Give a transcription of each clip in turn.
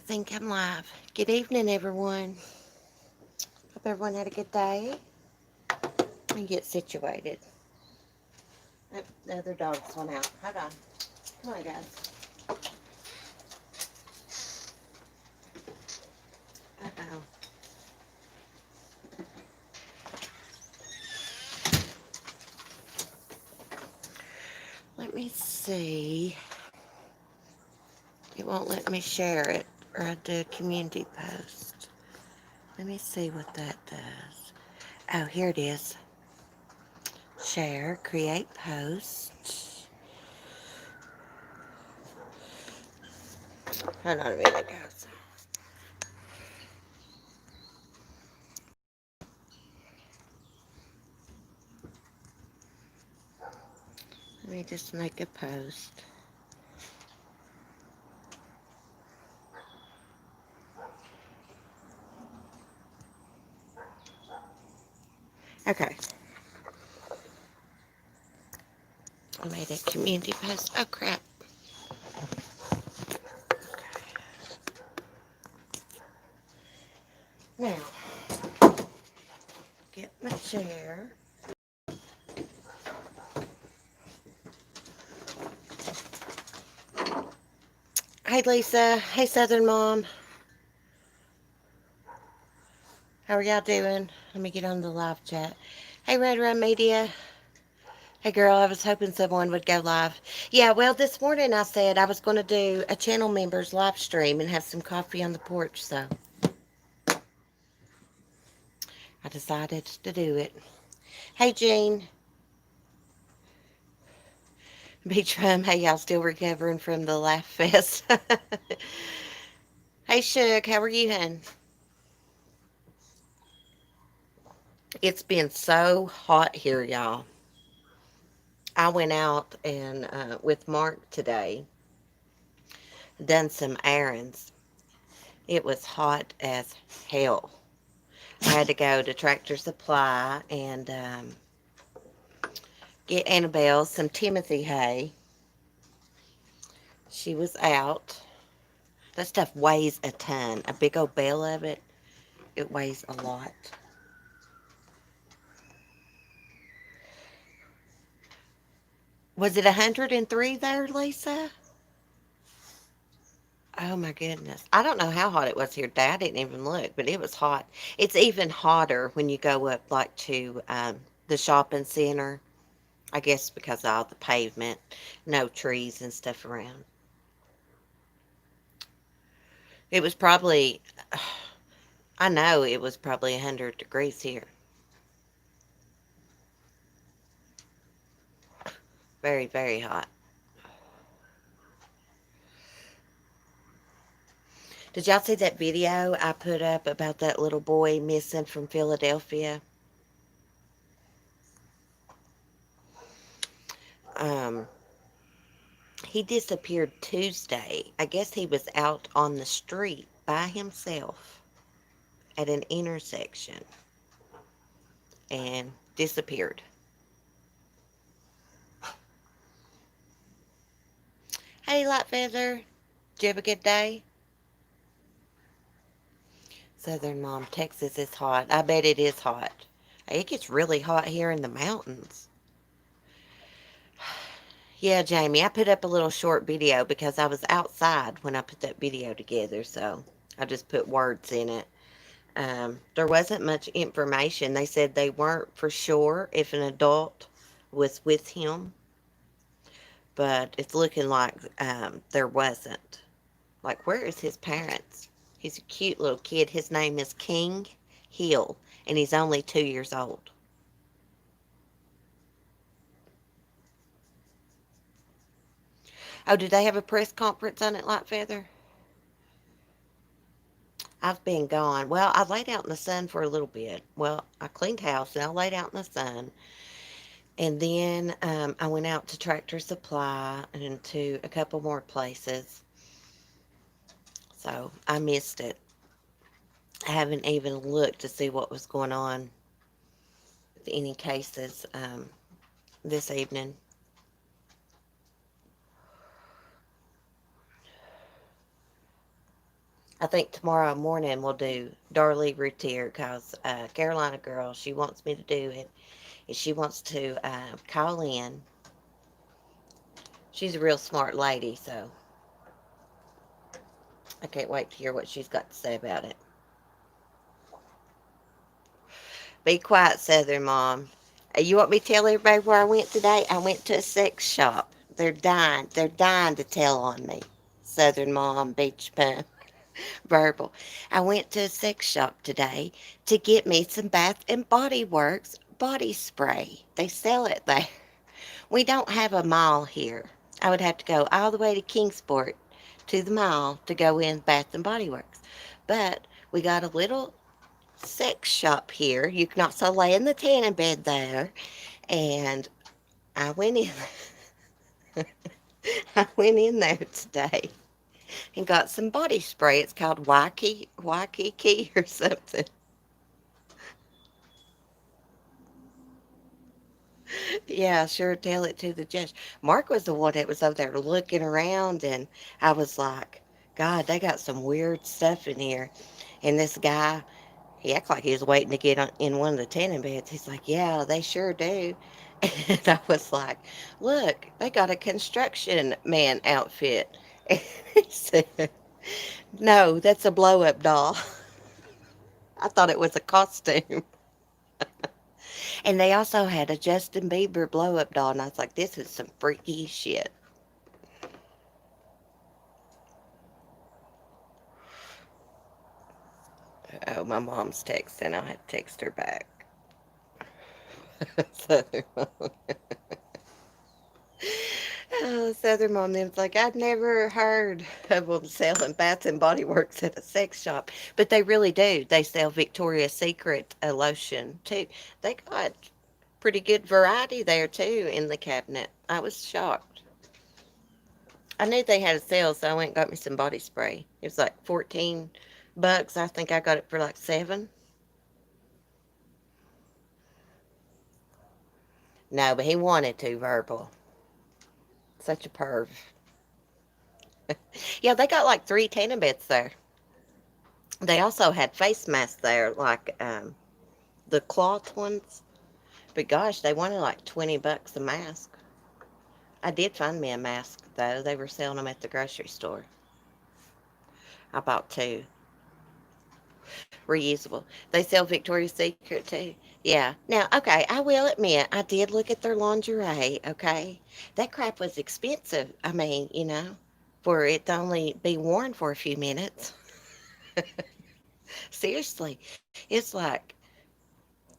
think I'm live. Good evening, everyone. Hope everyone had a good day. Let me get situated. Oh, the other dogs went out. Hold on. Come on, guys. Uh-oh. Let me see. It won't let me share it or I do a community post. Let me see what that does. Oh, here it is. Share, create post. Hold on a minute, guys. Let me just make a post. Okay. I made a community post. Oh, crap. Now, get my chair. Hey, Lisa. Hey, Southern Mom. How are y'all doing? Let me get on the live chat. Hey, Red Rum Media. Hey, girl, I was hoping someone would go live. Yeah, well, this morning I said I was going to do a channel members live stream and have some coffee on the porch, so I decided to do it. Hey, Jean. Beach Rum. Hey, y'all still recovering from the laugh fest? Hey, Shug. How are you, hun? It's been so hot here, y'all. I went out and with Mark today, done some errands. It was hot as hell. I had to go to Tractor Supply and get Annabelle some Timothy hay. She was out. That stuff weighs a ton. A big old bale of it, it weighs a lot. Was it 103 there, Lisa? Oh my goodness. I don't know how hot it was here today. I didn't even look, but it was hot. It's even hotter when you go up like to the shopping center. I guess because of all the pavement, no trees and stuff around. It was probably, I know it was probably 100 degrees here. Very, very hot. Did y'all see that video I put up about that little boy missing from Philadelphia? Um, he disappeared Tuesday. I guess he was out on the street by himself at an intersection and disappeared. Hey, Light Feather. Did you have a good day? Southern Mom, Texas is hot. I bet it is hot. It gets really hot here in the mountains. Yeah, Jamie, I put up a little short video because I was outside when I put that video together, so I just put words in it. There wasn't much information. They said they weren't for sure if an adult was with him, but it's looking like there wasn't. Like, where is his parents? He's a cute little kid. His name is King Hill, and he's only 2 years old. Oh, did they have a press conference on it, Light Feather? I've been gone. Well, I laid out in the sun for a little bit. Well, I cleaned house and I laid out in the sun. And then I went out to Tractor Supply and to a couple more places. So I missed it. I haven't even looked to see what was going on with any cases this evening. I think tomorrow morning we'll do Darlie Routier because Carolina girl, she wants me to do it. And she wants to call in. She's a real smart lady, so I can't wait to hear what she's got to say about it. Be quiet, Southern Mom. You want me to tell everybody where I went today? I went to a sex shop. They're dying. They're dying to tell on me. Southern Mom, Beach Bum, Verbal. I went to a sex shop today to get me some Bath and Body Works body spray. They sell it there. We don't have a mall here. I would have to go all the way to Kingsport to the mall to go in Bath and Body Works. But we got a little sex shop here. You can also lay in the tanning bed there. And I went in I went in there today and got some body spray. It's called Waikiki or something. Yeah, sure, tell it to the judge. Mark was the one that was over there looking around, and I was like, God, they got some weird stuff in here. And this guy, he acted like he was waiting to get in one of the tanning beds. He's like, yeah, they sure do. And I was like, look, they got a construction man outfit. And he said, no, that's a blow up doll. I thought it was a costume. And they also had a Justin Bieber blow up doll. And I was like, this is some freaky shit. Oh, my mom's texting. I'll have to text her back. So, Southern Mom them's like, I'd never heard of them selling Bath and Body Works at a sex shop, but they really do. They sell Victoria's Secret lotion too. They got pretty good variety there too in the cabinet. I was shocked. I knew they had a sale, so I went and got me some body spray. It was like $14. I think I got it for like 7. No, but he wanted to verbal. Such a perv. Yeah, they got like 3 tanning beds there. They also had face masks there, like the cloth ones. But gosh, they wanted like $20 a mask. I did find me a mask though. They were selling them at the grocery store. I bought 2. Reusable. They sell Victoria's Secret too. Yeah. Now, okay, I will admit, I did look at their lingerie, okay? That crap was expensive. I mean, for it to only be worn for a few minutes. Seriously. It's like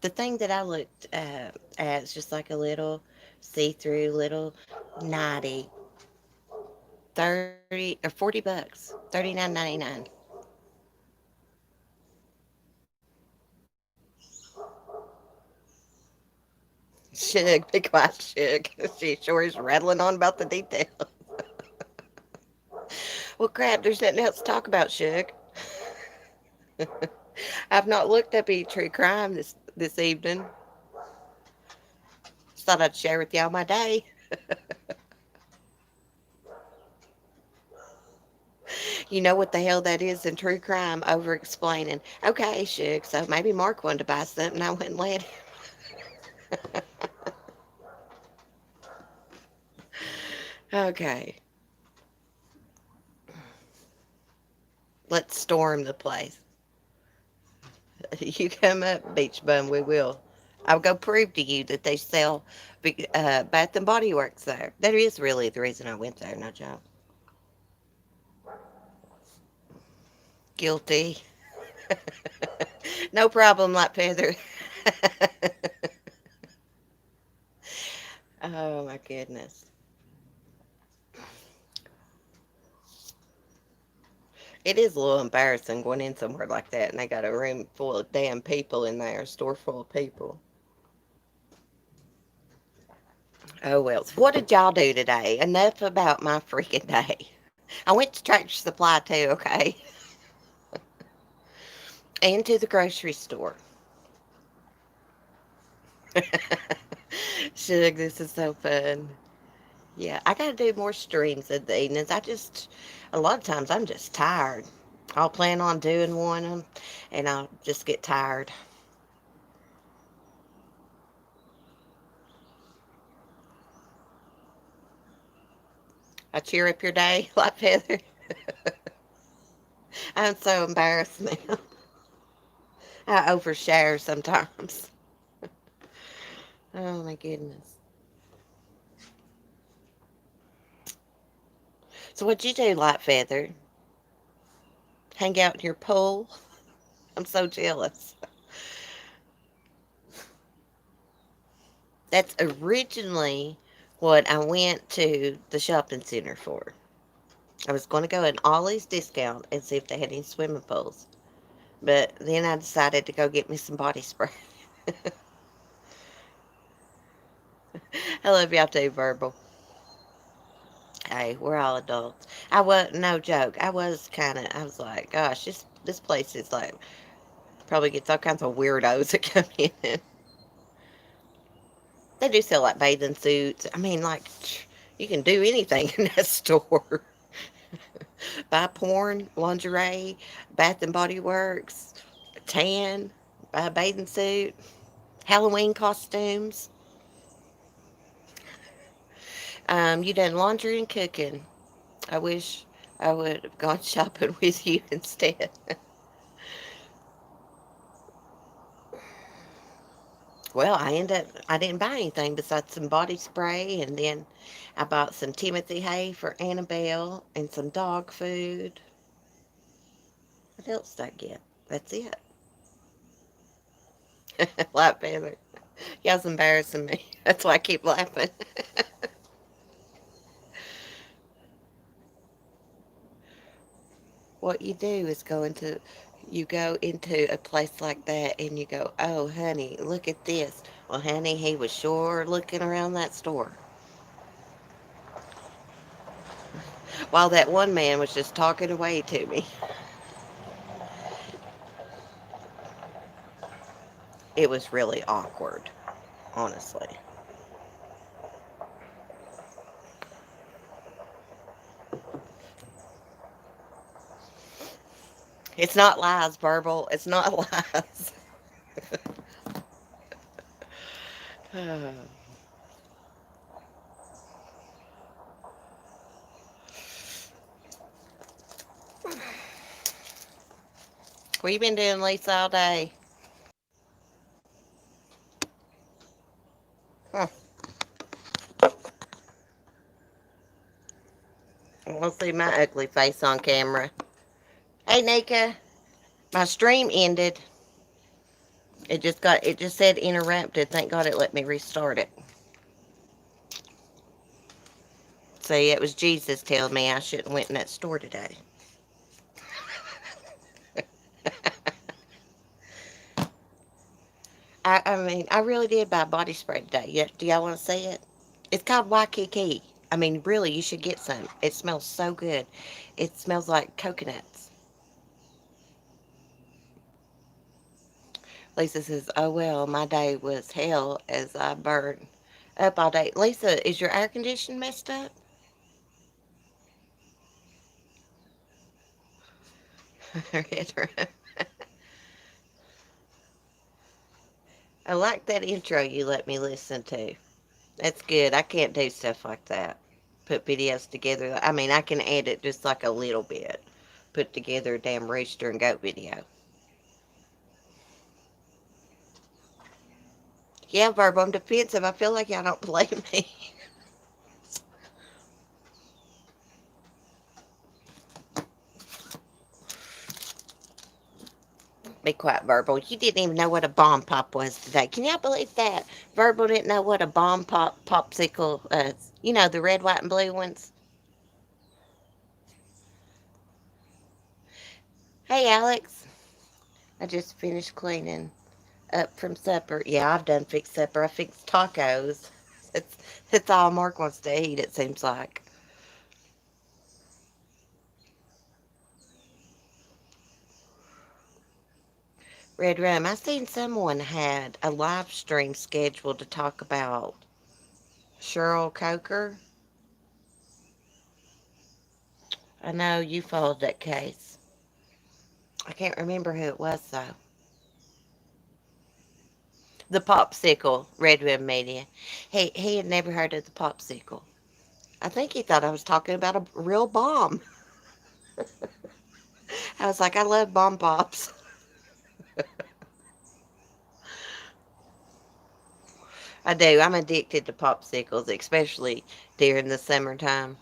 the thing that I looked at is just like a little see-through little nighty, 30 or $40, 39.99. Shug, be quiet, Shug. She sure is rattling on about the details. Well, crap, there's nothing else to talk about, Shug. I've not looked up any true crime this evening. Just thought I'd share with y'all my day. You know what the hell that is in true crime? Over explaining. Okay, Shug, so maybe Mark wanted to buy something. I wouldn't let him. Okay, let's storm the place. You come up, Beach Bum, we will. I'll go prove to you that they sell Bath and Body Works there. That is really the reason I went there, no joke. Guilty. No problem, Light Feather. Oh my goodness. It is a little embarrassing going in somewhere like that and they got a room full of damn people in there, a store full of people. Oh well. So what did y'all do today? Enough about my freaking day. I went to Tractor Supply too, okay? And to the grocery store. Shug, this is so fun. Yeah, I gotta do more streams in the evenings. A lot of times I'm just tired. I'll plan on doing one of them, and I'll just get tired. I cheer up your day, like Heather. I'm so embarrassed now. I overshare sometimes. Oh my goodness. So what'd you do, Light Feather? Hang out in your pool? I'm so jealous. That's originally what I went to the shopping center for. I was going to go at Ollie's discount and see if they had any swimming pools. But then I decided to go get me some body spray. I love y'all too, Verbal. Hey, we're all adults. I was no joke. I was like, gosh, this place is like probably gets all kinds of weirdos that come in. They do sell like bathing suits. I mean, like you can do anything in that store. Buy porn, lingerie, Bath and Body Works, tan, buy a bathing suit, Halloween costumes. You done laundry and cooking. I wish I would have gone shopping with you instead. Well, I didn't buy anything besides some body spray, and then I bought some Timothy hay for Annabelle and some dog food. What else did I get? That's it. Light feather. Y'all's embarrassing me. That's why I keep laughing. What you do is you go into a place like that and you go, oh, honey, look at this. Well, honey, he was sure looking around that store. While that one man was just talking away to me. It was really awkward, honestly. It's not lies, Burble. It's not lies. What you been doing, Lisa, all day? Huh. I want to see my ugly face on camera. Hey, Nika. My stream ended. It just said interrupted. Thank God it let me restart it. See, it was Jesus telling me I shouldn't went in that store today. I mean, I really did buy body spray today. Do y'all want to see it? It's called Waikiki. I mean, really, you should get some. It smells so good. It smells like coconuts. Lisa says, oh, well, my day was hell as I burned up all day. Lisa, is your air condition messed up? I like that intro you let me listen to. That's good. I can't do stuff like that. Put videos together. I mean, I can edit just like a little bit. Put together a damn rooster and goat video. Yeah, Verb, I'm defensive. I feel like y'all don't believe me. Be quiet, Verbal. You didn't even know what a bomb pop was today. Can y'all believe that? Verbal didn't know what a bomb pop popsicle you know, the red, white, and blue ones. Hey, Alex. I just finished cleaning up from supper. Yeah, I've done fixed supper. I fixed tacos. That's, that's all Mark wants to eat, it seems like. Red Rum, I seen someone had a live stream scheduled to talk about Cheryl Coker. I know you followed that case. I can't remember who it was, though. The popsicle, Redwood Media. He had never heard of the popsicle. I think he thought I was talking about a real bomb. I was like, I love bomb pops. I do. I'm addicted to popsicles, especially during the summertime.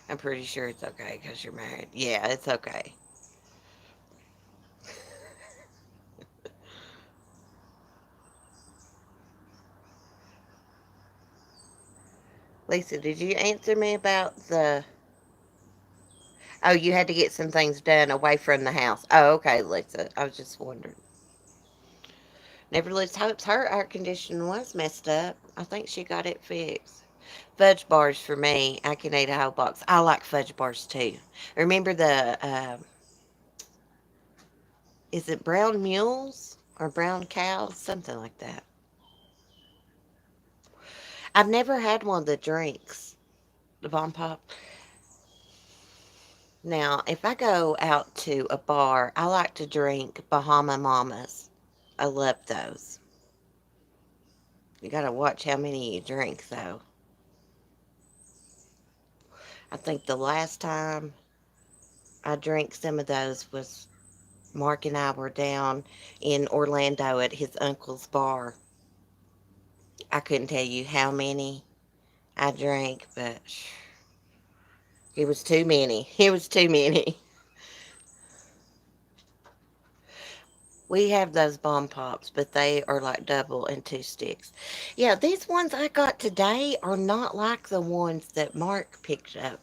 I'm pretty sure it's okay because you're married. Yeah, it's okay. Lisa, did you answer me about the... Oh, you had to get some things done away from the house. Oh, okay, Lisa. I was just wondering. Never lose hopes. Her air conditioning was messed up. I think she got it fixed. Fudge bars for me. I can eat a whole box. I like fudge bars too. Remember the, is it brown mules or brown cows? Something like that. I've never had one of the drinks, the bomb pop. Now, if I go out to a bar, I like to drink Bahama Mamas. I love those. You gotta watch how many you drink, though. I think the last time I drank some of those was Mark and I were down in Orlando at his uncle's bar. I couldn't tell you how many I drank, but it was too many. It was too many. We have those bomb pops, but they are like double and two sticks. Yeah, these ones I got today are not like the ones that Mark picked up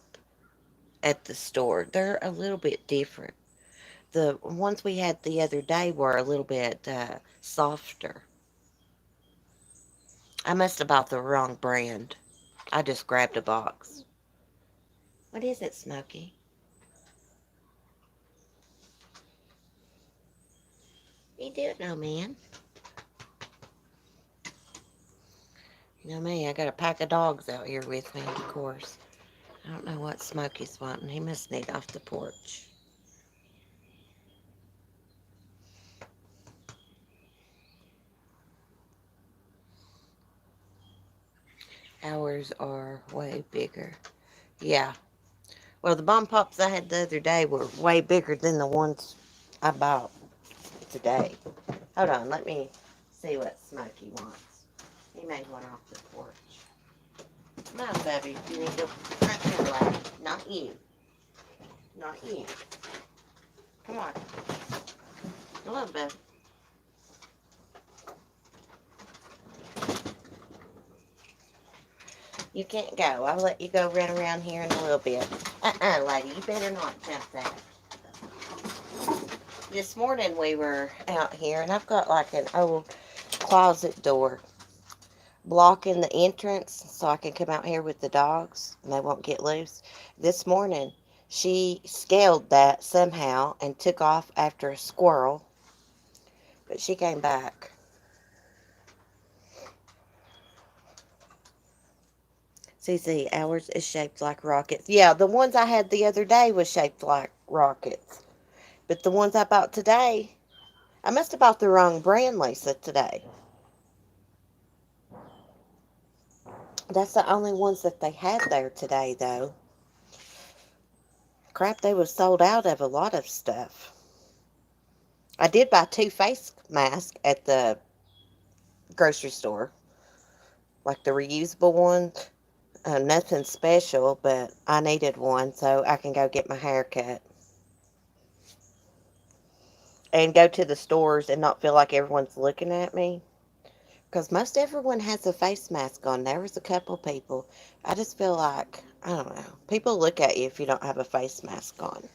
at the store. They're a little bit different. The ones we had the other day were a little bit softer. I must have bought the wrong brand. I just grabbed a box. What is it, Smokey? You do know, man. You know me, I got a pack of dogs out here with me, of course. I don't know what Smokey's wanting. He must need off the porch. Ours are way bigger. Yeah. Well, the bomb pops I had the other day were way bigger than the ones I bought today. Hold on, let me see what Smokey wants. He made one off the porch. Come on, baby. You need to right here, lady. Not you. Not you. Come on. Come on, baby. You can't go. I'll let you go run around here in a little bit. Lady. You better not jump that. This morning we were out here, and I've got like an old closet door blocking the entrance so I can come out here with the dogs and they won't get loose. This morning, she scaled that somehow and took off after a squirrel, but she came back. See, ours is shaped like rockets. Yeah, the ones I had the other day was shaped like rockets, but the ones I bought today, I must have bought the wrong brand, Lisa, today. That's the only ones that they had there today, though. Crap, they was sold out of a lot of stuff. I did buy two face masks at the grocery store, like the reusable one. Nothing special, but I needed one so I can go get my hair cut and go to the stores and not feel like everyone's looking at me. Because most everyone has a face mask on. There was a couple people. I just feel like, I don't know, people look at you if you don't have a face mask on.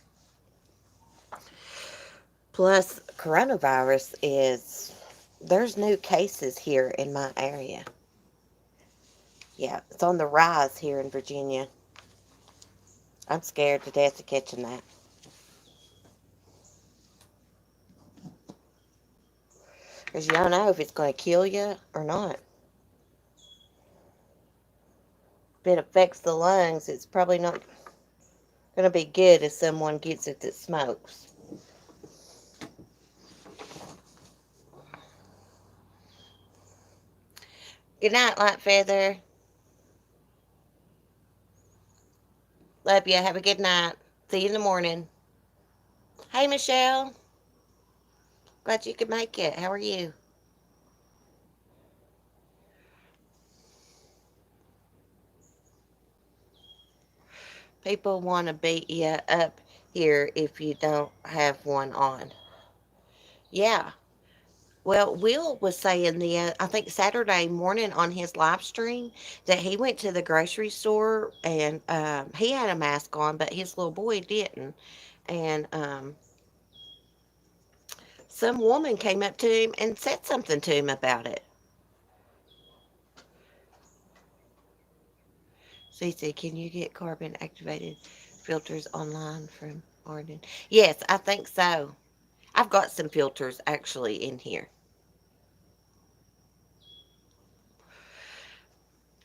Plus, coronavirus is, there's new cases here in my area. Yeah, it's on the rise here in Virginia. I'm scared to death of catching that. Because you don't know if it's going to kill you or not. If it affects the lungs, it's probably not. Gonna be good if someone gets it that smokes. Good night, Light Feather. Love you. Have a good night. See you in the morning. Hey, Michelle. Glad you could make it. How are you? People want to beat you up here if you don't have one on. Yeah. Well, Will was saying I think Saturday morning on his live stream that he went to the grocery store and he had a mask on, but his little boy didn't. And some woman came up to him and said something to him about it. So he said, "Can you get carbon activated filters online from Arden?" Yes, I think so. I've got some filters actually in here.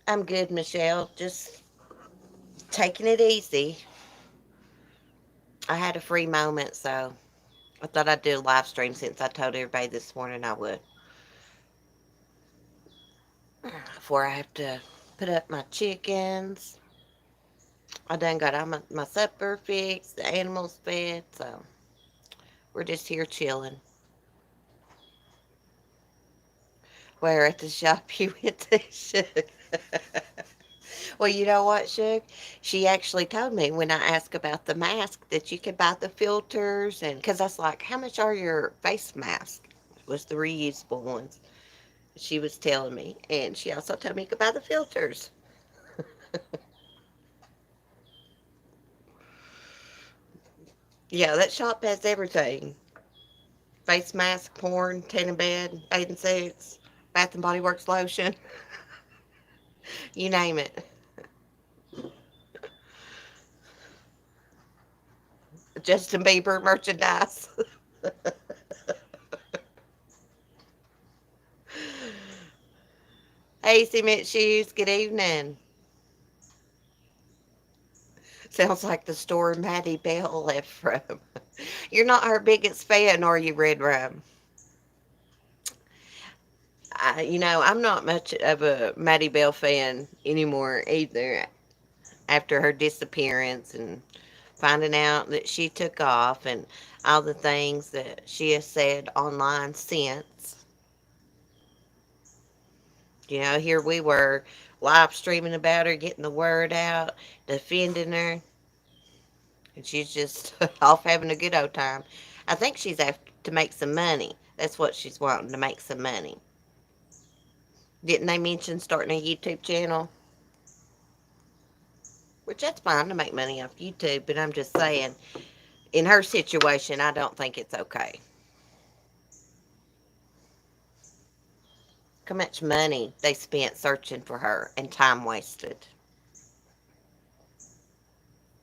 I'm good, Michelle. Just taking it easy. I had a free moment, so I thought I'd do a live stream since I told everybody this morning I would. Before I have to put up my chickens. I done got all my supper fixed, the animals fed, so we're just here chilling. Where at the shop you went to, Shug? Well, you know what, Shug? She actually told me when I asked about the mask that you could buy the filters, and because I was like, how much are your face masks? It was the reusable ones. She was telling me, and she also told me you could buy the filters. Yeah, that shop has everything: face mask, porn, tanning bed, bathing suits, Bath and Body Works lotion, you name it. Justin Bieber merchandise. Hey, Cement Shoes, good evening. Sounds like the store Maddie Bell left from. You're not her biggest fan, are you, Red Rum? I'm not much of a Maddie Bell fan anymore either after her disappearance and finding out that she took off and all the things that she has said online since. Here we were live streaming about her, getting the word out, defending her, and she's just off having a good old time. I think she's after to make some money. That's what she's wanting, to make some money. Didn't they mention starting a YouTube channel? Which that's fine to make money off YouTube, but I'm just saying, in her situation, I don't think it's okay. How much money they spent searching for her and time wasted.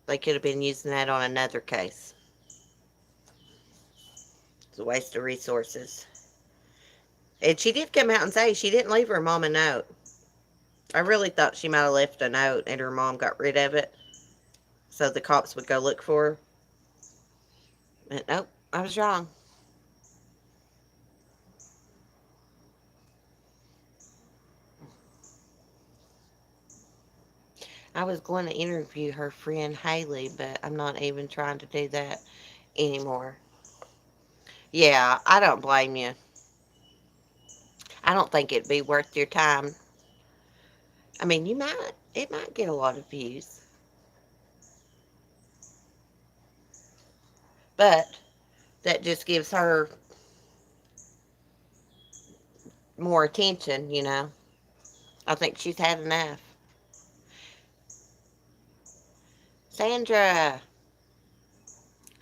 They could have been using that on another case. It's a waste of resources. And she did come out and say she didn't leave her mom a note. I really thought she might have left a note and her mom got rid of it so the cops would go look for her. But nope, I was wrong. I was going to interview her friend Haley, but I'm not even trying to do that anymore. Yeah, I don't blame you. I don't think it'd be worth your time. I mean, it might get a lot of views, but that just gives her more attention. I think she's had enough. Sandra,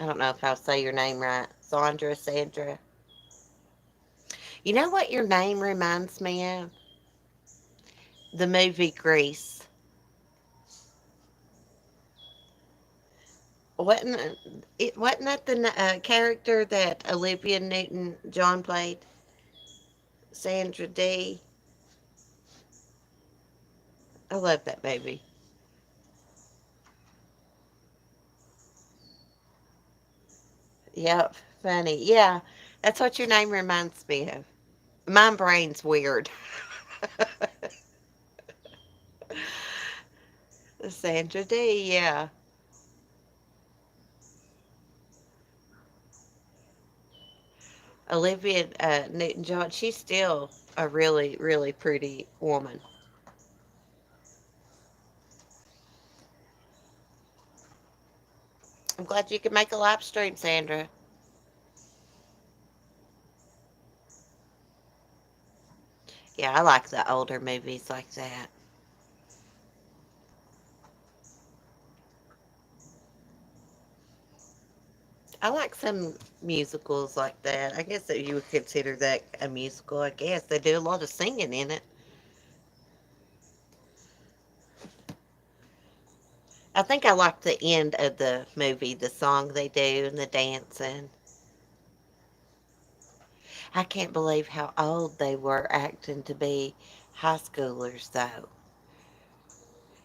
I don't know if I'll say your name right. Sandra. You know what your name reminds me of? The movie Grease. Wasn't that the character that Olivia Newton-John played? Sandra D. I love that baby. Yep, funny. Yeah, that's what your name reminds me of. My brain's weird. Sandra D, yeah. Olivia Newton-John, she's still a really, really pretty woman. I'm glad you could make a live stream, Sandra. Yeah, I like the older movies like that. I like some musicals like that. I guess that you would consider that a musical, I guess. They do a lot of singing in it. I think I like the end of the movie, the song they do and the dancing. I can't believe how old they were acting to be high schoolers, though.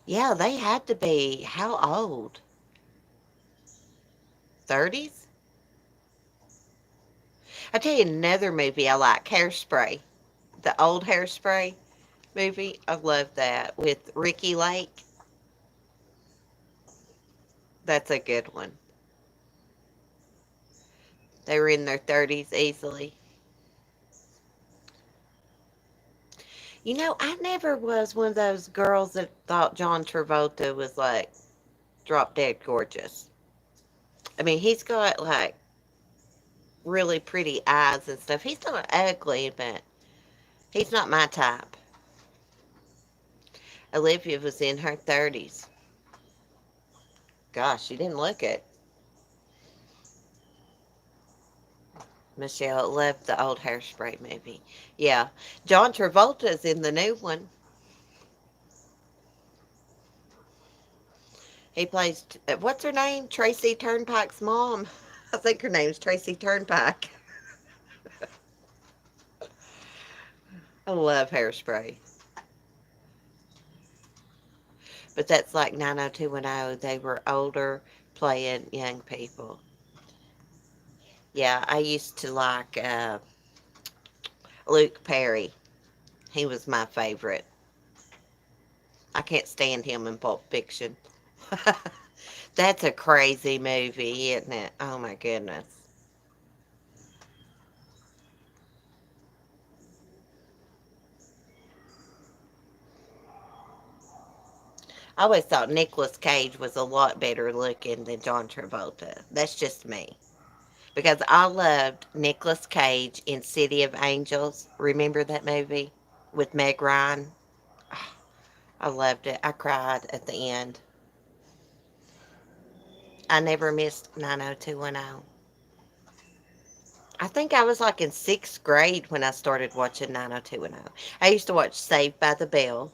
Yeah, they had to be. How old? 30s? I tell you another movie I like, Hairspray. The old Hairspray movie. I love that with Ricky Lake. That's a good one. They were in their 30s easily. You know, I never was one of those girls that thought John Travolta was like drop dead gorgeous. I mean, he's got like really pretty eyes and stuff. He's not ugly, but he's not my type. Olivia was in her 30s. Gosh, she didn't look it. Michelle loved the old Hairspray movie. Yeah. John Travolta's in the new one. He plays, what's her name? Tracy Turnpike's mom. I think her name's Tracy Turnpike. I love Hairspray. But that's like 90210. They were older playing young people. Yeah, I used to like Luke Perry. He was my favorite. I can't stand him in Pulp Fiction. That's a crazy movie, isn't it? Oh my goodness. I always thought Nicolas Cage was a lot better looking than John Travolta. That's just me. Because I loved Nicolas Cage in City of Angels. Remember that movie with Meg Ryan? I loved it. I cried at the end. I never missed 90210. I think I was like in sixth grade when I started watching 90210. I used to watch Saved by the Bell.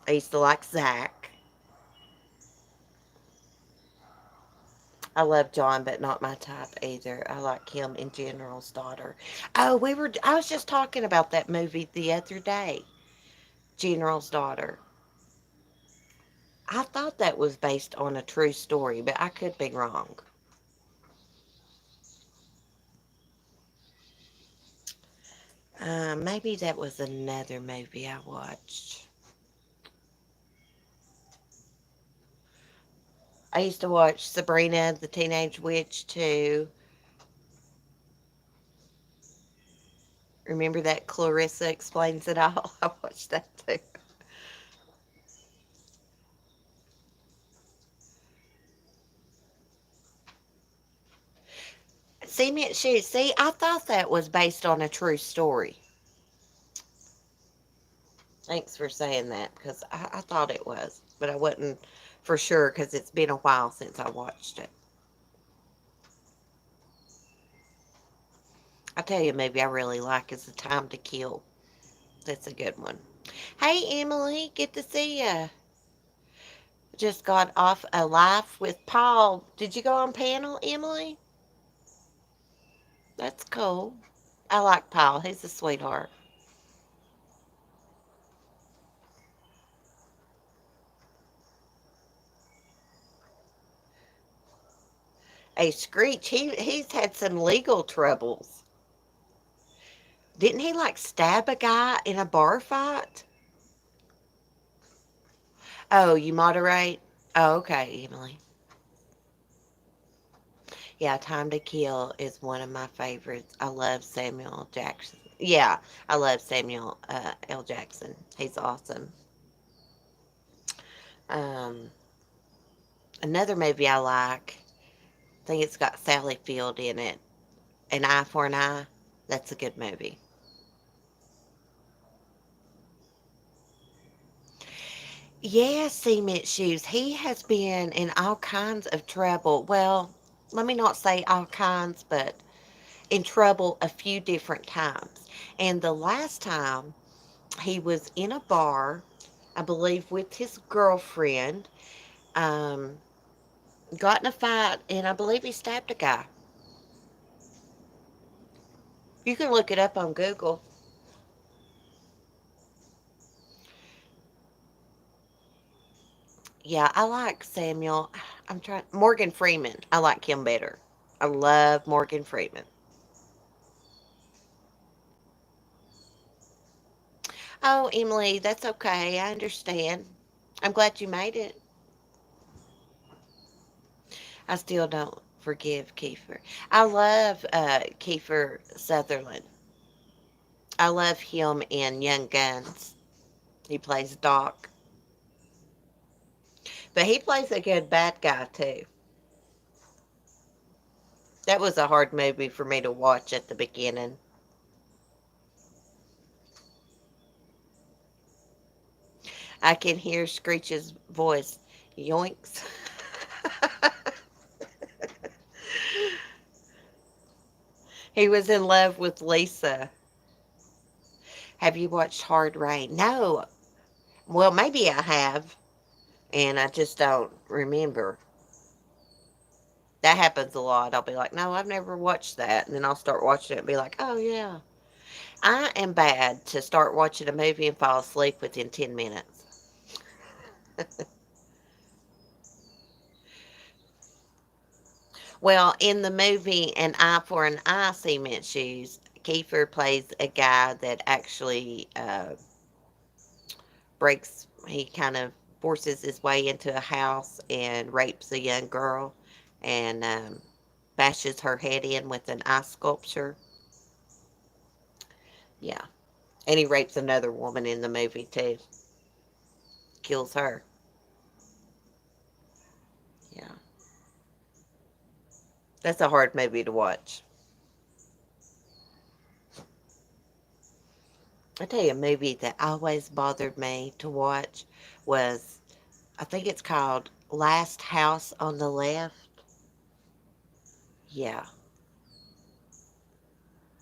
I used to like Zach. I love John, but not my type either. I like him in General's Daughter. Oh, I was just talking about that movie the other day. General's Daughter. I thought that was based on a true story, but I could be wrong. Maybe that was another movie I watched. I used to watch Sabrina the Teenage Witch too. Remember that Clarissa Explains It All? I watched that too. Cement Shoes. See, I thought that was based on a true story. Thanks for saying that because I thought it was, but I wasn't for sure because it's been a while since I watched it. I tell you, maybe I really like is The Time to Kill. That's a good one. Hey, Emily, good to see you. Just got off a live with Paul. Did you go on panel, Emily? That's cool. I like Paul. He's a sweetheart. A Screech, he's had some legal troubles. Didn't he like stab a guy in a bar fight? Oh, you moderate? Oh, okay, Emily. Yeah, Time to Kill is one of my favorites. I love Samuel Jackson. Yeah, I love Samuel L. Jackson. He's awesome. Um, Another movie I like, I think it's got Sally Field in it. An Eye for an Eye. That's a good movie. Yeah, Cement Shoes. He has been in all kinds of trouble. Well, let me not say all kinds, but in trouble a few different times. And the last time he was in a bar, I believe, with his girlfriend, um, got in a fight, and I believe he stabbed a guy. You can look it up on Google. Yeah, I like Samuel. I'm trying. Morgan Freeman. I like him better. I love Morgan Freeman. Oh, Emily, that's okay. I understand. I'm glad you made it. I still don't forgive Kiefer. I love Kiefer Sutherland. I love him in Young Guns. He plays Doc. But he plays a good bad guy, too. That was a hard movie for me to watch at the beginning. I can hear Screech's voice. Yoinks. He was in love with Lisa. Have you watched Hard Rain? No. Well, maybe I have, and I just don't remember. That happens a lot. I'll be like, no, I've never watched that. And then I'll start watching it and be like, oh, yeah. I am bad to start watching a movie and fall asleep within 10 minutes. Well, in the movie An Eye for an Eye, Cement Shoes, Kiefer plays a guy that actually he kind of forces his way into a house and rapes a young girl and bashes her head in with an eye sculpture. Yeah. And he rapes another woman in the movie, too. Kills her. Yeah. That's a hard movie to watch. I tell you, a movie that always bothered me to watch was, I think it's called Last House on the Left. Yeah.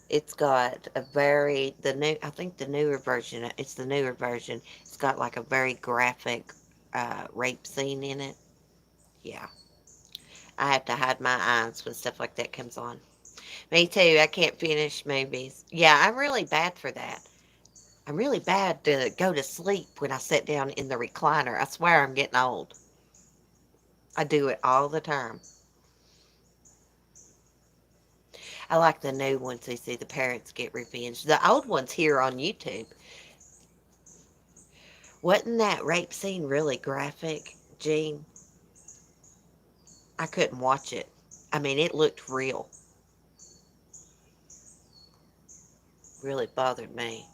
It's got a very, I think the newer version, it's the newer version. It's got like a very graphic rape scene in it. Yeah. I have to hide my eyes when stuff like that comes on. Me too. I can't finish movies. Yeah, I'm really bad for that. I'm really bad to go to sleep when I sit down in the recliner. I swear I'm getting old. I do it all the time. I like the new ones. You see the parents get revenge. The old ones here on YouTube. Wasn't that rape scene really graphic, Gene? I couldn't watch it. I mean, it looked real. Really bothered me.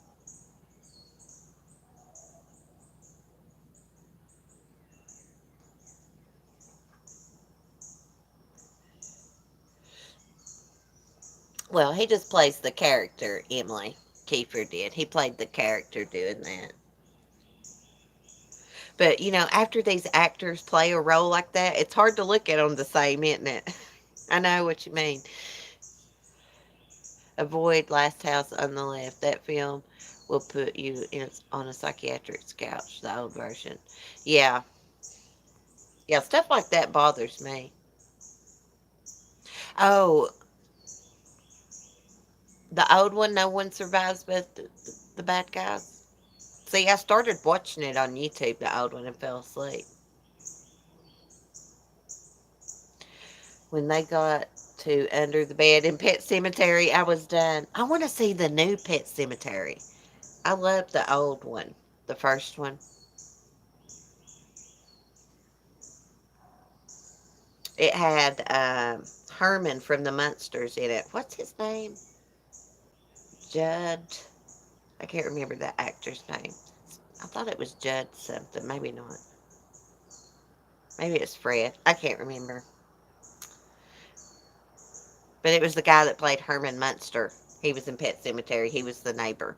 Well, he just plays the character, Emily. Kiefer did. He played the character doing that. But, after these actors play a role like that, it's hard to look at them the same, isn't it? I know what you mean. Avoid Last House on the Left. That film will put you on a psychiatric couch, the old version. Yeah. Yeah, stuff like that bothers me. Oh, the old one, no one survives but the bad guys. See, I started watching it on YouTube, the old one, and fell asleep. When they got to Under the Bed in Pet Cemetery, I was done. I want to see the new Pet Cemetery. I love the old one, the first one. It had Herman from the Munsters in it. What's his name? Judd. I can't remember the actor's name. I thought it was Judd something. Maybe not. Maybe it's Fred. I can't remember. But it was the guy that played Herman Munster. He was in Pet Cemetery. He was the neighbor.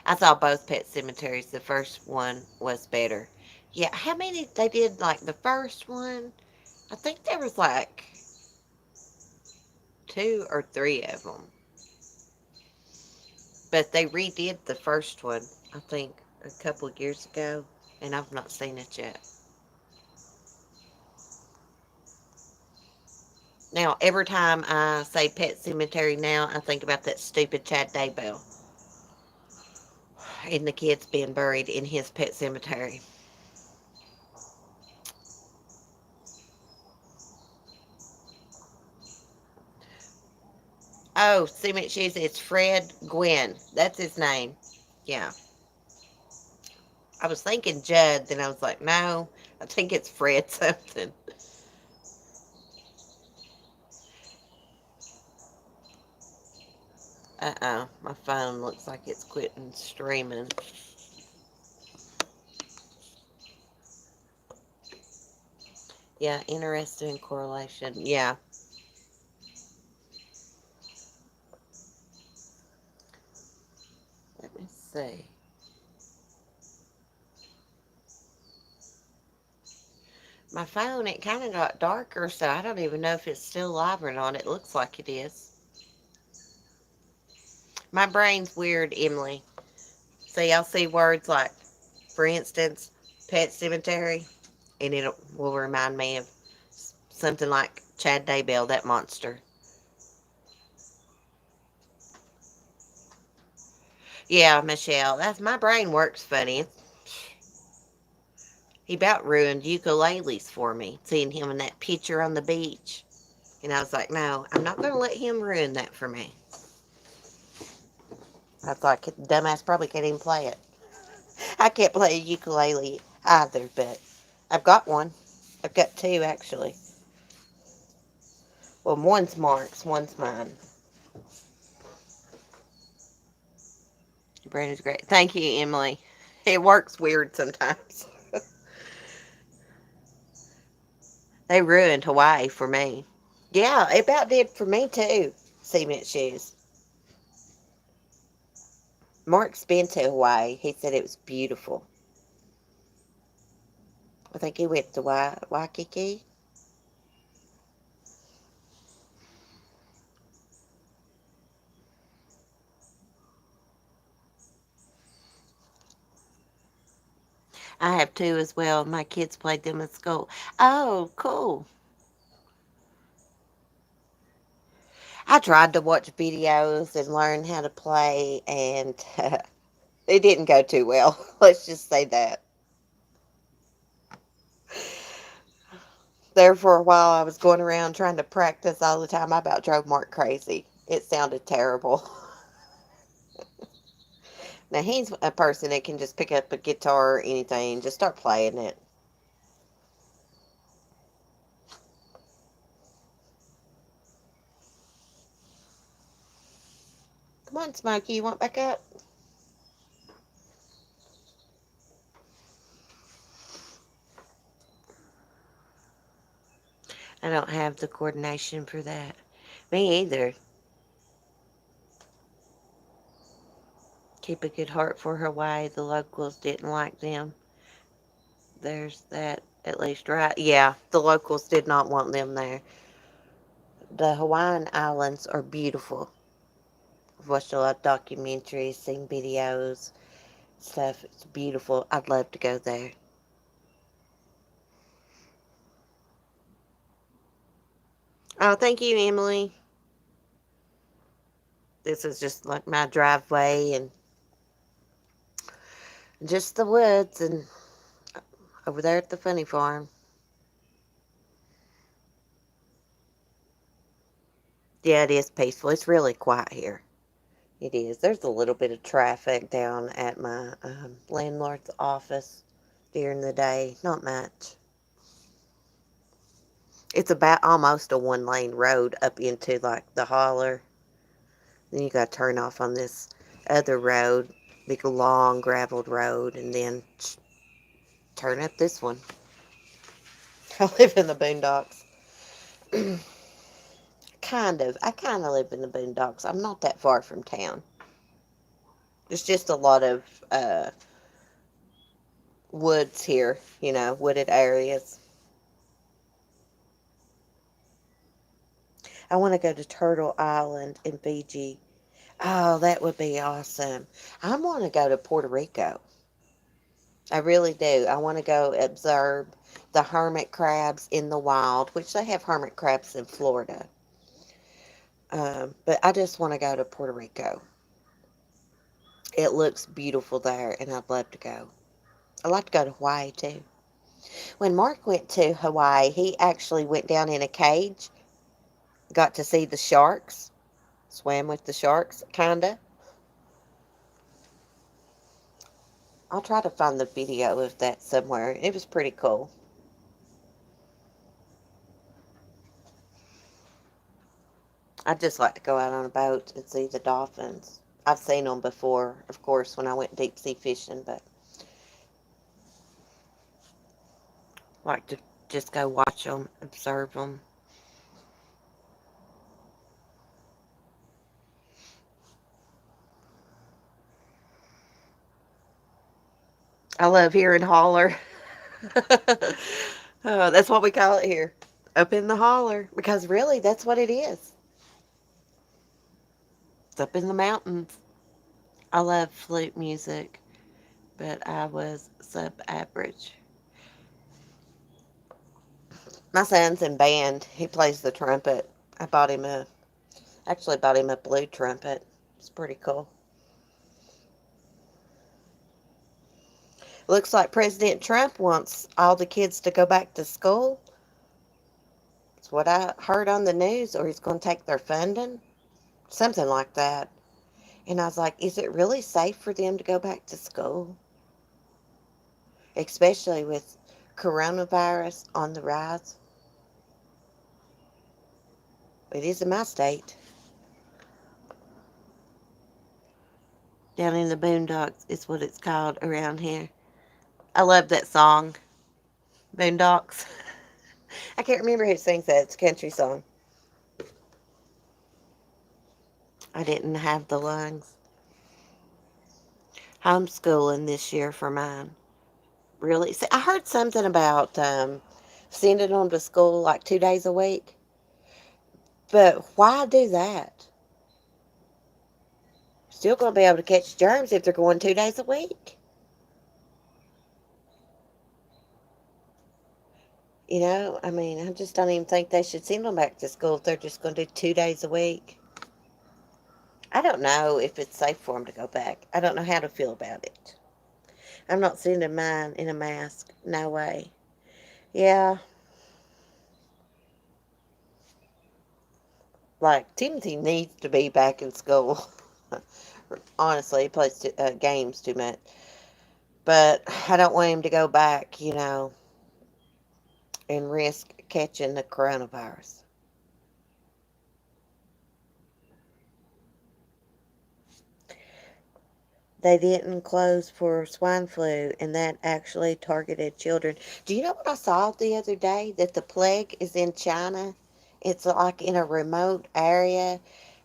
I saw both Pet Cemeteries. The first one was better. Yeah, how many they did? Like the first one, I think there was like two or three of them. But they redid the first one, I think, a couple of years ago, and I've not seen it yet. Now, every time I say Pet Cemetery now, I think about that stupid Chad Daybell and the kids being buried in his pet cemetery. Oh, Cement Shoes, it's Fred Gwynn. That's his name. Yeah. I was thinking Judd, then I was like, no, I think it's Fred something. Uh-oh, my phone looks like it's quitting streaming. Yeah, interesting correlation. Yeah. Let me see. My phone, it kind of got darker, so I don't even know if it's still live or not. It looks like it is. My brain's weird, Emily. See, I'll see words like, for instance, Pet Cemetery, and it will remind me of something like Chad Daybell, that monster. Yeah, Michelle, that's my brain works funny. He about ruined ukuleles for me, seeing him in that picture on the beach. And I was like, no, I'm not going to let him ruin that for me. I thought, dumbass probably can't even play it. I can't play a ukulele either, but I've got one. I've got two, actually. Well, one's Mark's, one's mine. Brandon's great. Thank you, Emily. It works weird sometimes. They ruined Hawaii for me. Yeah, it about did for me, too. Cement shoes. Mark's been to Hawaii. He said it was beautiful. I think he went to Waikiki. I have two as well. My kids played them at school. Oh, cool. I tried to watch videos and learn how to play, and it didn't go too well. Let's just say that. There for a while, I was going around trying to practice all the time. I about drove Mark crazy. It sounded terrible. Now, he's a person that can just pick up a guitar or anything and just start playing it. Come on, Smokey, you want back up? I don't have the coordination for that. Me either. Keep a good heart for Hawaii. The locals didn't like them. There's that, at least, right? Yeah, the locals did not want them there. The Hawaiian Islands are beautiful. I've watched a lot of documentaries, seen videos, stuff. It's beautiful. I'd love to go there. Oh, thank you, Emily. This is just like my driveway and just the woods and over there at the funny farm. Yeah, it is peaceful. It's really quiet here. It is. There's a little bit of traffic down at my landlord's office during the day. Not much. It's about almost a one lane road up into like the holler. Then you got to turn off on this other road, big long graveled road, and then turn up this one. I live in the boondocks. Kind of. I kind of live in the boondocks. I'm not that far from town. There's just a lot of woods here, wooded areas. I want to go to Turtle Island in Fiji. Oh, that would be awesome. I want to go to Puerto Rico. I really do. I want to go observe the hermit crabs in the wild, which they have hermit crabs in Florida. But I just want to go to Puerto Rico. It looks beautiful there, and I'd love to go. I'd like to go to Hawaii too. When Mark went to Hawaii, he actually went down in a cage, got to see the sharks, swam with the sharks, kinda. I'll try to find the video of that somewhere. It was pretty cool. I'd just like to go out on a boat and see the dolphins. I've seen them before, of course, when I went deep sea fishing, but like to just go watch them, observe them. I love hearing holler. Oh, that's what we call it here. Up in the holler. Because really, that's what it is. It's up in the mountains. I love flute music, but I was sub-average. My son's in band. He plays the trumpet. I actually bought him a blue trumpet. It's pretty cool. Looks like President Trump wants all the kids to go back to school. That's what I heard on the news, or he's going to take their funding. Something like that. And I was like, is it really safe for them to go back to school? Especially with coronavirus on the rise. It is in my state. Down in the boondocks is what it's called around here. I love that song, Boondocks. I can't remember who sings that. It's a country song. I didn't have the lungs. Homeschooling this year for mine. Really? See, I heard something about sending them to school like 2 days a week. But why do that? Still going to be able to catch germs if they're going 2 days a week. I mean, I just don't even think they should send them back to school if they're just going to do 2 days a week. I don't know if it's safe for them to go back. I don't know how to feel about it. I'm not sending mine in a mask. No way. Yeah, like Timothy needs to be back in school. Honestly, he plays games too much. But I don't want him to go back, and risk catching the coronavirus. They didn't close for swine flu, and that actually targeted children. Do you know what I saw the other day? That the plague is in China. It's like in a remote area.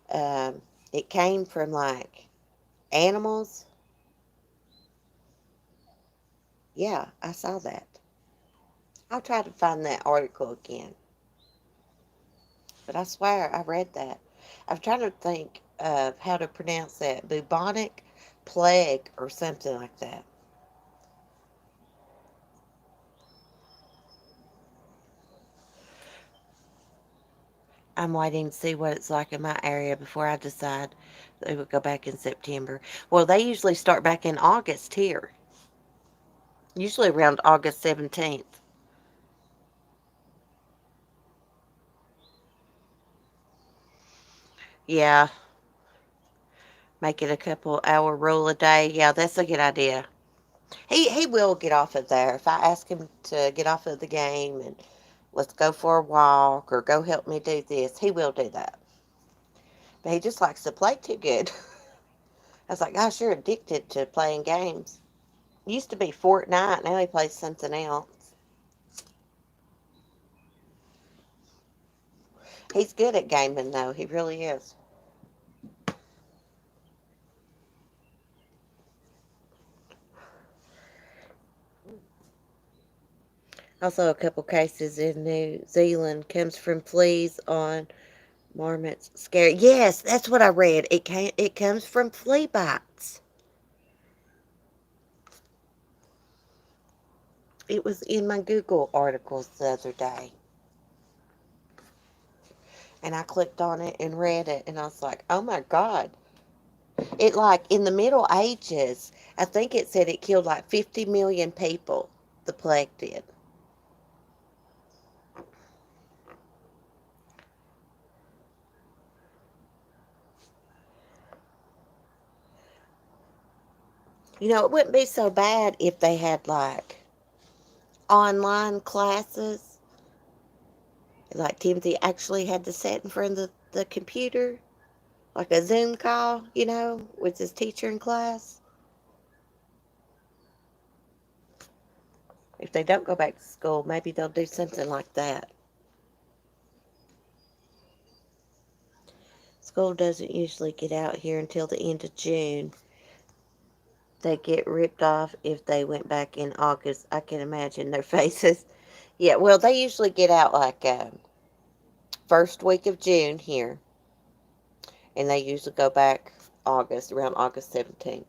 It came from like animals. Yeah, I saw that. I'll try to find that article again. But I swear I read that. I'm trying to think of how to pronounce that. Bubonic Plague or something like that. I'm waiting to see what it's like in my area before I decide they would go back in September. Well, they usually start back in August here, usually around August 17th. Yeah, make it a couple hour rule a day. Yeah, that's a good idea. He will get off of there. If I ask him to get off of the game and let's go for a walk or go help me do this, he will do that. But he just likes to play too good. I was like, gosh, you're addicted to playing games. Used to be Fortnite, now he plays something else. He's good at gaming, though. He really is. Also, a couple cases in New Zealand comes from fleas on marmots. Scary. Yes, that's what I read. It comes from flea bites. It was in my Google articles the other day. And I clicked on it and read it, and I was like, oh my God. It, like, in the Middle Ages, I think it said it killed like 50 million people, the plague did. You know, it wouldn't be so bad if they had, like, online classes. Like, Timothy actually had to sit in front of the computer, like a Zoom call, with his teacher in class. If they don't go back to school, maybe they'll do something like that. School doesn't usually get out here until the end of June. They get ripped off if they went back in August. I can imagine their faces. Yeah, well, they usually get out like first week of June here, and they usually go back around August 17th.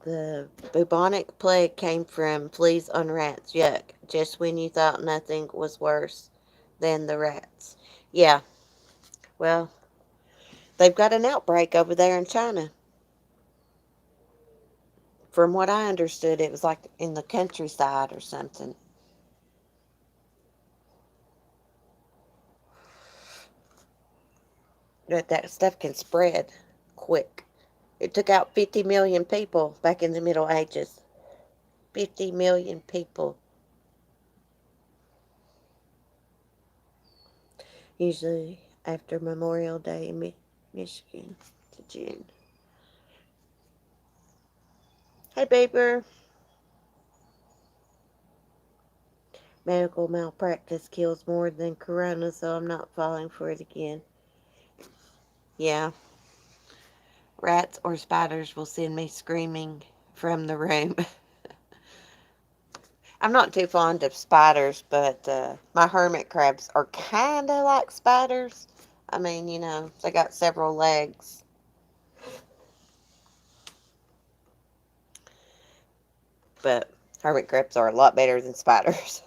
The bubonic plague came from fleas on rats. Yuck. Just when you thought nothing was worse than the rats. Yeah, well, they've got an outbreak over there in China. From what I understood, it was like in the countryside or something. That stuff can spread quick. It took out 50 million people back in the Middle Ages. 50 million people. Usually after Memorial Day in Michigan to June. Hey, Baber. Medical malpractice kills more than corona, so I'm not falling for it again. Yeah. Rats or spiders will send me screaming from the room. I'm not too fond of spiders, but my hermit crabs are kind of like spiders. I mean, they got several legs. But hermit crabs are a lot better than spiders.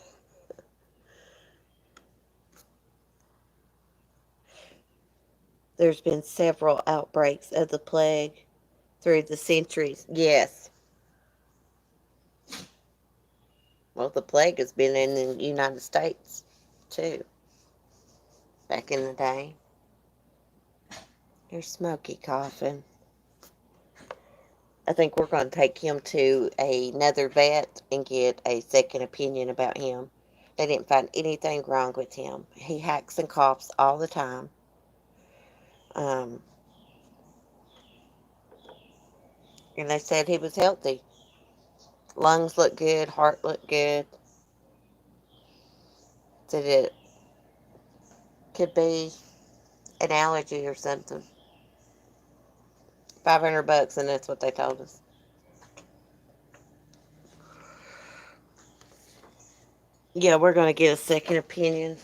There's been several outbreaks of the plague through the centuries. Yes. Well, the plague has been in the United States, too, back in the day. There's Smokey coughing. I think we're going to take him to another vet and get a second opinion about him. They didn't find anything wrong with him. He hacks and coughs all the time. Um, and they said he was healthy. Lungs look good, heart looked good. Said it could be an allergy or something. $500, and that's what they told us. Yeah, we're going to get a second opinion.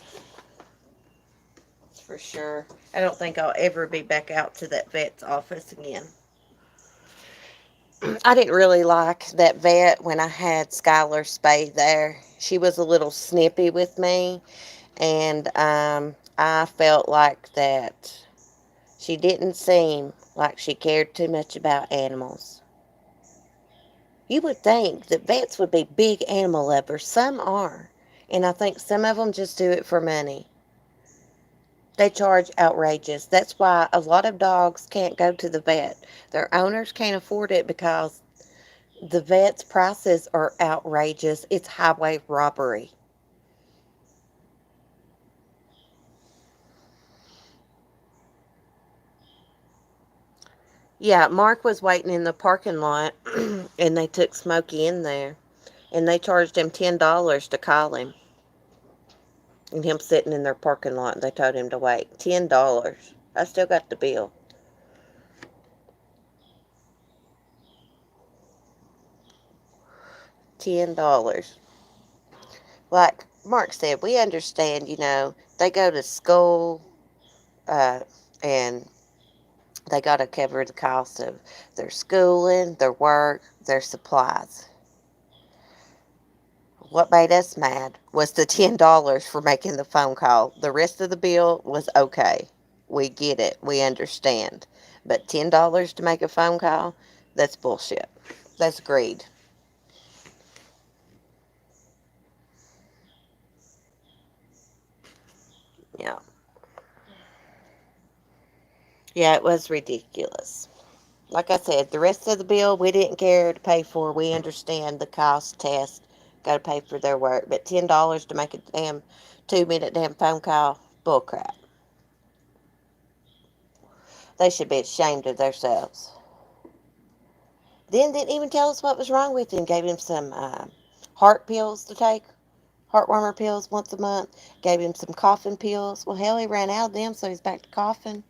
For sure. I don't think I'll ever be back out to that vet's office again. I didn't really like that vet when I had Skylar spayed there. She was a little snippy with me, and I felt like that she didn't seem like she cared too much about animals. You would think that vets would be big animal lovers. Some are. And I think some of them just do it for money. They charge outrageous. That's why a lot of dogs can't go to the vet. Their owners can't afford it because the vet's prices are outrageous. It's highway robbery. Yeah, Mark was waiting in the parking lot and they took Smokey in there and they charged him $10 to call him. And him sitting in their parking lot, they told him to wait. $10. I still got the bill. $10. Like Mark said, we understand, they go to school, uh, and they got to cover the cost of their schooling, their work, their supplies. What made us mad was the $10 for making the phone call. The rest of the bill was okay. We get it. We understand. But $10 to make a phone call, that's bullshit. That's greed. Yeah. Yeah, it was ridiculous. Like I said, the rest of the bill we didn't care to pay for. We understand the cost test. Got to pay for their work. But $10 to make a damn 2-minute damn phone call, bullcrap. They should be ashamed of themselves. Then didn't even tell us what was wrong with him. Gave him some heart pills to take, heartwarmer pills once a month. Gave him some coughing pills. Well, hell, he ran out of them, so he's back to coughing.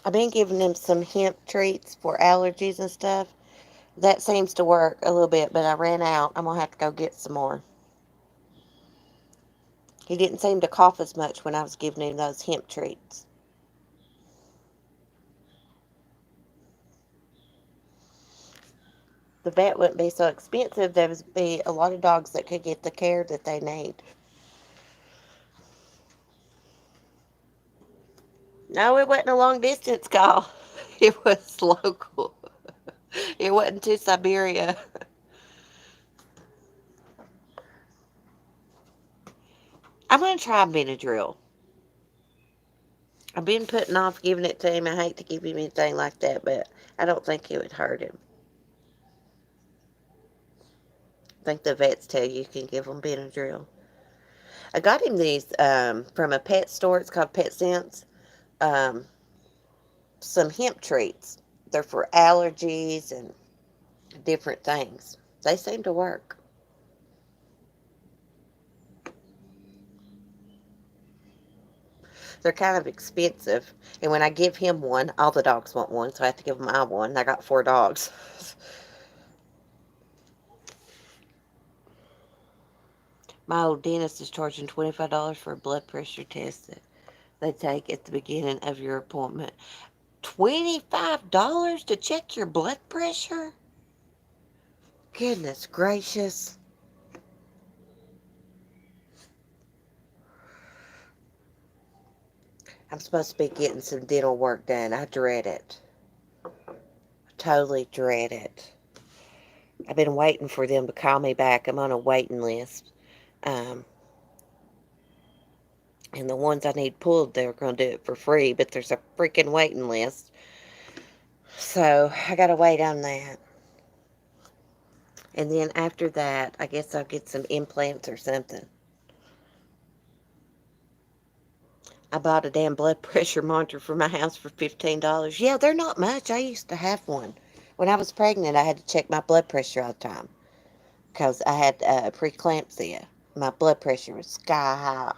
I've been giving him some hemp treats for allergies and stuff. That seems to work a little bit, but I ran out. I'm going to have to go get some more. He didn't seem to cough as much when I was giving him those hemp treats. The vet wouldn't be so expensive. There would be a lot of dogs that could get the care that they need. No, it wasn't a long distance call. It was local. It wasn't to Siberia. I'm going to try Benadryl. I've been putting off giving it to him. I hate to give him anything like that, but I don't think it would hurt him. I think the vets tell you can give them Benadryl. I got him these from a pet store. It's called Pet Sense. Um, some hemp treats. They're for allergies and different things. They seem to work. They're kind of expensive. And when I give him one, all the dogs want one, so I have to give them my one. I got 4 dogs. My old dentist is charging $25 for a blood pressure test that they take at the beginning of your appointment. $25 to check your blood pressure? Goodness gracious. I'm supposed to be getting some dental work done. I dread it. I totally dread it. I've been waiting for them to call me back. I'm on a waiting list. Um, and the ones I need pulled, they're going to do it for free, but there's a freaking waiting list. So I got to wait on that. And then after that, I guess I'll get some implants or something. I bought a damn blood pressure monitor for my house for $15. Yeah, they're not much. I used to have one. When I was pregnant, I had to check my blood pressure all the time because I had preeclampsia. My blood pressure was sky high.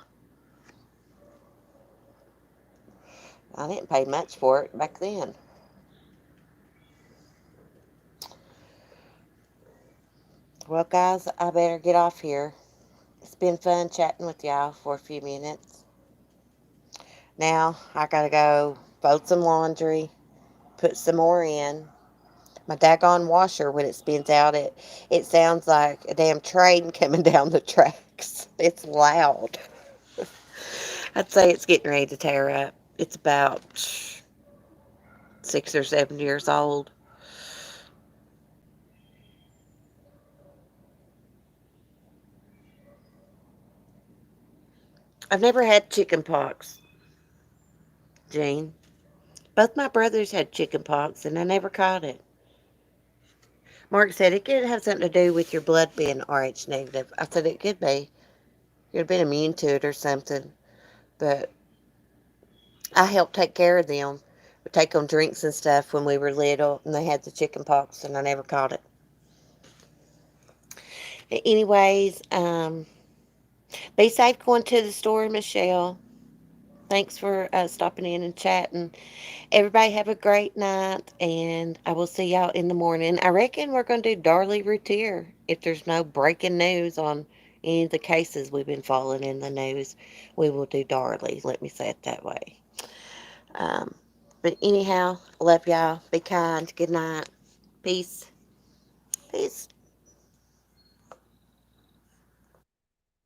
I didn't pay much for it back then. Well, guys, I better get off here. It's been fun chatting with y'all for a few minutes. Now, I gotta go fold some laundry, put some more in. My daggone washer, when it spins out, it sounds like a damn train coming down the tracks. It's loud. I'd say it's getting ready to tear up. It's about 6 or 7 years old. I've never had chicken pox, Jane. Both my brothers had chicken pox, and I never caught it. Mark said it could have something to do with your blood being Rh negative. I said it could be. You'd have been immune to it or something. But I helped take care of them. We take on drinks and stuff when we were little, and they had the chicken pox, and I never caught it. Anyways, be safe going to the store, Michelle. Thanks for stopping in and chatting. Everybody have a great night, and I will see y'all in the morning. I reckon we're going to do Darley Routier if there's no breaking news on any of the cases we've been following in the news. We will do Darley. Let me say it that way. Um, but anyhow, love y'all. Be kind. Good night. Peace. Peace.